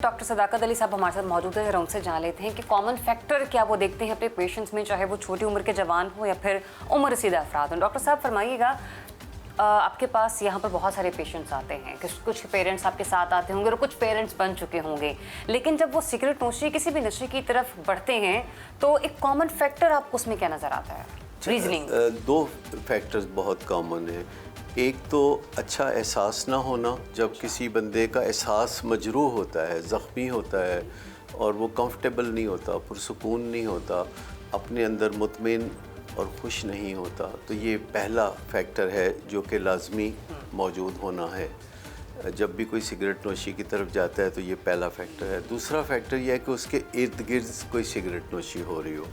Doctor सदाकत अली साहब हमारे साथ मौजूद है, जरा उनसे जान लेते हैं कि कॉमन फैक्टर क्या वो देखते हैं अपने पेशेंट्स में, चाहे वो छोटी उम्र के जवान हो या फिर उम्र रसीदा अफराद हों। डॉक्टर साहब फरमाइएगा, आपके पास यहाँ पर बहुत सारे पेशेंट्स आते हैं, कुछ पेरेंट्स आपके साथ आते होंगे और कुछ पेरेंट्स बन चुके होंगे, लेकिन जब वो सिगरेट नोशी किसी भी नशे की तरफ बढ़ते हैं तो एक कॉमन फैक्टर आपको उसमें क्या नज़र आता है? रीजनिंग दो फैक्टर्स बहुत कॉमन है। एक तो अच्छा एहसास ना होना, जब किसी बंदे का एहसास मजरूह होता है, ज़ख्मी होता है और वो कंफर्टेबल नहीं होता, पुरसुकून नहीं होता, अपने अंदर मुतमिन और खुश नहीं होता, तो ये पहला फैक्टर है जो कि लाजमी मौजूद होना है। जब भी कोई सिगरेट नोशी की तरफ जाता है तो ये पहला फैक्टर है। दूसरा फैक्टर यह है कि उसके इर्द गिर्द कोई सिगरेट नोशी हो रही हो,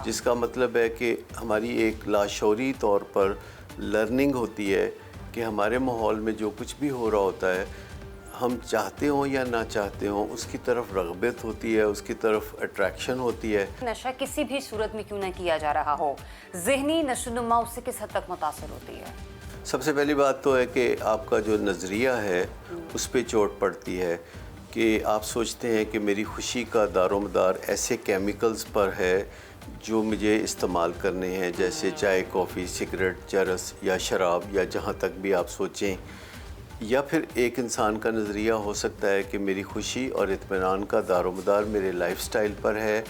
जिसका मतलब है कि हमारी एक लाशौरी तौर पर लर्निंग होती है कि हमारे माहौल में जो कुछ भी हो रहा होता है, हम चाहते हों या ना चाहते हों, उसकी तरफ रग़बत होती है, उसकी तरफ अट्रैक्शन होती है। नशा किसी भी सूरत में क्यों ना किया जा रहा हो, ज़हनी नशोनुमा उससे किस हद तक मुतासर होती है? सबसे पहली बात तो है कि आपका जो नज़रिया है उस पर चोट पड़ती है कि आप सोचते हैं कि मेरी खुशी का दारोमदार ऐसे केमिकल्स पर है जो मुझे इस्तेमाल करने हैं, जैसे चाय, कॉफ़ी, सिगरेट, चरस या शराब, या जहाँ तक भी आप सोचें। या फिर एक इंसान का नज़रिया हो सकता है कि मेरी खुशी और इत्मीनान का दारोमदार मेरे लाइफस्टाइल पर है,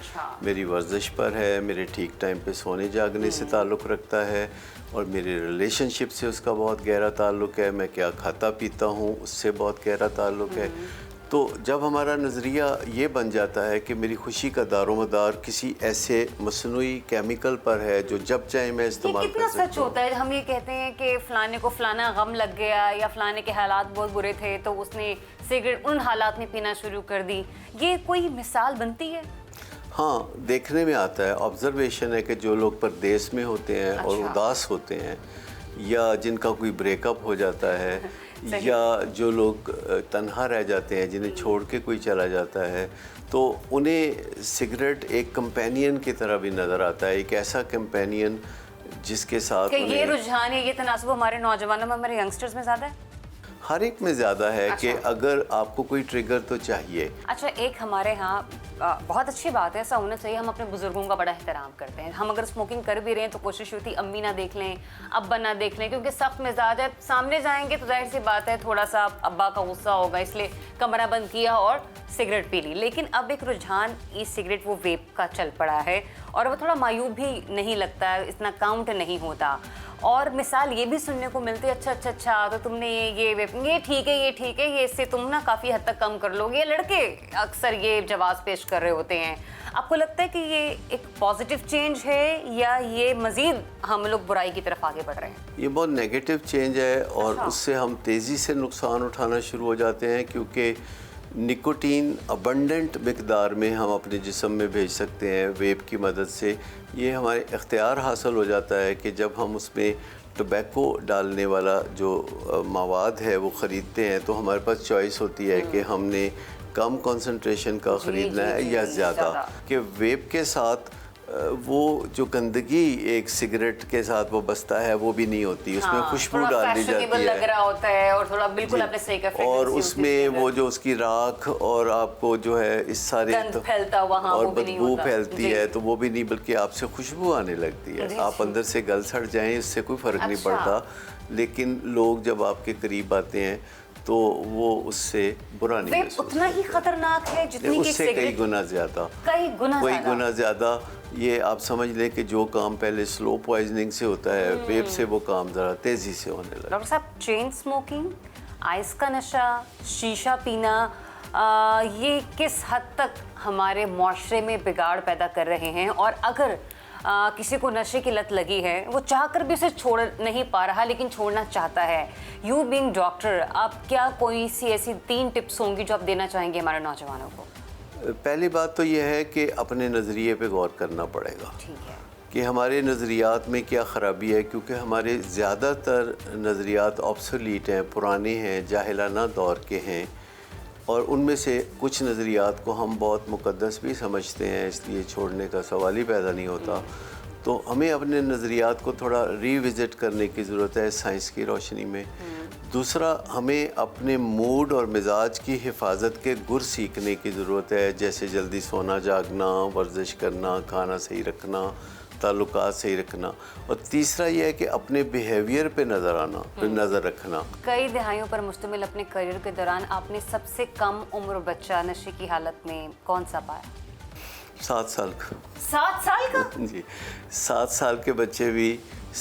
मेरी वर्जिश पर है, मेरे ठीक टाइम पे सोने जागने से ताल्लुक़ रखता है और मेरे रिलेशनशिप से उसका बहुत गहरा ताल्लुक़ है, मैं क्या खाता पीता हूँ उससे बहुत गहरा ताल्लुक़ है। तो जब हमारा नज़रिया ये बन जाता है कि मेरी खुशी का दारोमदार किसी ऐसे मसनूई केमिकल पर है जो जब चाहे मैं इस्तेमाल कर सकता हूँ। सच होता है, हम ये कहते हैं कि फ़लाने को फ़लाना गम लग गया या फ़लाने के हालात बहुत बुरे थे तो उसने सिगरेट उन हालात में पीना शुरू कर दी, ये कोई मिसाल बनती है? हाँ, देखने में आता है, ऑब्ज़र्वेशन है कि जो लोग परदेस में होते हैं और उदास होते हैं, या जिनका कोई ब्रेकअप हो जाता है या जो लोग तन्हा रह जाते हैं, जिन्हें छोड़ के कोई चला जाता है, तो उन्हें सिगरेट एक कंपेनियन की तरह भी नज़र आता है, एक ऐसा कंपेनियन जिसके साथ ये रुझान है, ये तनासुब हमारे नौजवानों में, हमारे यंगस्टर्स में ज़्यादा है? हर एक में ज़्यादा है कि अगर आपको कोई ट्रिगर तो चाहिए। अच्छा, एक हमारे यहाँ बहुत अच्छी बात है, ऐसा होना चाहिए, हम अपने बुजुर्गों का बड़ा एहतराम करते हैं। हम अगर स्मोकिंग कर भी रहे हैं तो कोशिश होती अम्मी ना देख लें, अब्बा ना देख लें, क्योंकि सख्त मिजाज है, सामने जाएंगे तो जाहिर सी बात है थोड़ा सा अब्बा का गुस्सा होगा, इसलिए कमरा बंद किया और सिगरेट पी ली। लेकिन अब एक रुझान ई सिगरेट वो वेप का चल पड़ा है और वो थोड़ा मायूब भी नहीं लगता है, इतना काउंट नहीं होता। और मिसाल ये भी सुनने को मिलती है, अच्छा तो तुमने ये ठीक है, ये इससे तुम ना काफ़ी हद तक कम कर लोगे। ये लड़के अक्सर ये जवाब पेश कर रहे होते हैं। आपको लगता है कि ये एक पॉजिटिव चेंज है या ये मज़ीद हम लोग बुराई की तरफ आगे बढ़ रहे हैं? ये बहुत नेगेटिव चेंज है और उससे हम तेज़ी से नुकसान उठाना शुरू हो जाते हैं, क्योंकि निकोटीन अबंडेंट मिकदार में हम अपने जिस्म में भेज सकते हैं वेप की मदद से। ये हमारे इख्तियार हासिल हो जाता है कि जब हम उसमें टोबैको डालने वाला जो मवाद है वो ख़रीदते हैं तो हमारे पास चॉइस होती है कि हमने कम कंसंट्रेशन का ख़रीदना है या ज़्यादा। कि वेप के साथ वो जो गंदगी एक सिगरेट के साथ वो बसता है वो भी नहीं होती, उसमें खुशबू डाल दी जाती है, लग रहा होता है और थोड़ा बिल्कुल आपने सही कहा, और उसमें वो जो उसकी राख और आपको जो है इस सारे फैलता वहाँ और बदबू फैलती है, तो वो भी नहीं बल्कि आपसे खुशबू आने लगती है। आप अंदर से गल सड़ जाएं, इससे कोई फ़र्क नहीं पड़ता, लेकिन लोग जब आपके करीब आते हैं तो वो उससे बुरा नहीं महसूस। उतना ही खतरनाक है जितनी उससे कई गुना ज़्यादा, कई गुना ज़्यादा। ये आप समझ लें कि जो काम पहले स्लो पॉइजनिंग से होता है, वेप से वो काम ज़रा तेज़ी से होने लगा। डॉक्टर साहब, चेन स्मोकिंग, आइस का नशा, शीशा पीना, ये किस हद तक हमारे माशरे में बिगाड़ पैदा कर रहे हैं? और अगर किसी को नशे की लत लगी है, वो चाहकर भी उसे छोड़ नहीं पा रहा लेकिन छोड़ना चाहता है, यू बीइंग डॉक्टर, आप क्या कोई सी ऐसी 3 टिप्स होंगी जो आप देना चाहेंगे हमारे नौजवानों को? पहली बात तो यह है कि अपने नज़रिए पे गौर करना पड़ेगा। ठीक है कि हमारे नज़रियात में क्या ख़राबी है, क्योंकि हमारे ज़्यादातर नज़रियात ऑब्सोलीट हैं, पुराने हैं, जाहिलाना दौर के हैं, और उनमें से कुछ नज़रियात को हम बहुत मुक़द्दस भी समझते हैं, इसलिए छोड़ने का सवाल ही पैदा नहीं होता। तो हमें अपने नज़रियात को थोड़ा रिविज़िट करने की ज़रूरत है साइंस की रोशनी में। دوسرا ہمیں اپنے موڈ اور مزاج کی حفاظت کے گر سیکھنے کی ضرورت ہے، جیسے جلدی سونا جاگنا، ورزش کرنا، کھانا صحیح رکھنا، تعلقات صحیح رکھنا، اور تیسرا یہ ہے کہ اپنے بیہیویئر پہ نظر رکھنا۔ کئی دہائیوں پر مشتمل اپنے کریئر کے دوران آپ نے سب سے کم عمر بچہ نشے کی حالت میں کون سا پایا؟ 7 سال کا۔ 7 سال کا؟ جی، 7 سال کے بچے بھی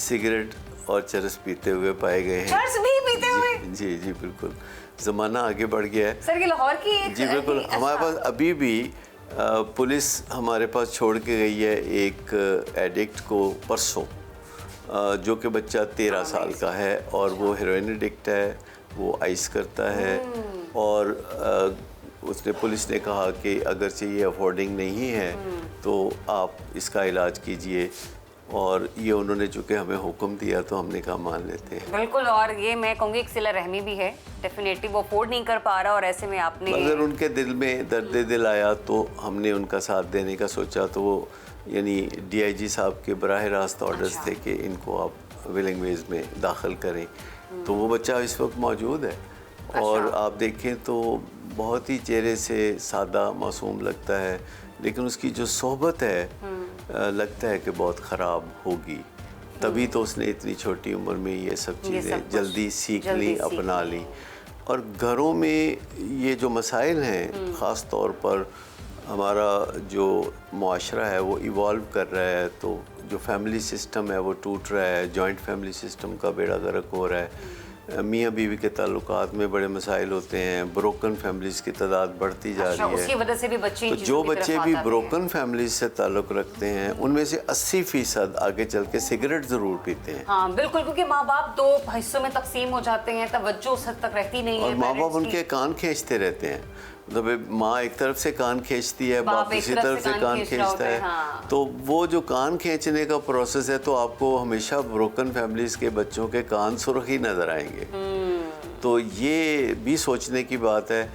سگریٹ اور چرس پیتے ہوئے پائے گئے ہیں۔ چرس بھی پیتے ہوئے؟ جی جی بالکل، زمانہ آگے بڑھ گیا ہے سر یہ لاہور کی ایک جی بالکل، ہمارے پاس ابھی بھی پولیس ہمارے پاس چھوڑ کے گئی ہے ایک ایڈکٹ کو پرسوں، جو کہ بچہ 13 سال کا ہے، اور وہ ہیروئن ایڈکٹ ہے، وہ آئس کرتا ہے، اور اس نے پولیس نے کہا کہ اگرچہ یہ افورڈنگ نہیں ہے تو آپ اس کا علاج کیجئے، اور یہ انہوں نے چونکہ ہمیں حکم دیا تو ہم نے کہا مان لیتے ہیں۔ بالکل، اور یہ میں کہوں گی ایک صلہ رحمی بھی ہے، ڈیفینیٹلی وہ افورڈ نہیں کر پا رہا، اور ایسے میں آپ نے اگر ان کے دل میں درد دل آیا تو ہم نے ان کا ساتھ دینے کا سوچا، تو وہ یعنی ڈی آئی جی صاحب کے براہ راست آرڈرز تھے کہ ان کو آپ ولنگ ویز میں داخل کریں، تو وہ بچہ اس وقت موجود ہے، اور آپ دیکھیں تو بہت ہی چہرے سے سادہ معصوم لگتا ہے، لیکن اس کی جو صحبت ہے لگتا ہے کہ بہت خراب ہوگی، تبھی تو اس نے اتنی چھوٹی عمر میں یہ سب چیزیں جلدی سیکھ لی، اپنا لی۔ اور گھروں میں یہ جو مسائل ہیں، خاص طور پر ہمارا جو معاشرہ ہے وہ ایوالو کر رہا ہے، تو جو فیملی سسٹم ہے وہ ٹوٹ رہا ہے، جوائنٹ فیملی سسٹم کا بیڑا غرق ہو رہا ہے، میاں بیوی کے تعلقات میں بڑے مسائل ہوتے ہیں، بروکن فیملیز کی تعداد بڑھتی جا رہی ہے، اس کی وجہ سے بھی بچے تو جو بچے بھی بروکن فیملیز سے تعلق رکھتے ہیں ان میں سے 80% آگے چل کے سگریٹ ضرور پیتے ہیں۔ ہاں بالکل، کیونکہ ماں باپ 2 حصوں میں تقسیم ہو جاتے ہیں، توجہ اس حد تک رہتی نہیں ہے، اور ماں باپ ان کے کان کھینچتے رہتے ہیں، مطلب ماں ایک طرف سے کان کھینچتی ہے، باپ دوسری طرف سے کان کھینچتا ہے، تو وہ جو کان کھینچنے کا پروسیس ہے، تو آپ کو ہمیشہ بروکن فیملیز کے بچوں کے کان سرخ ہی نظر آئیں گے، تو یہ بھی سوچنے کی بات ہے۔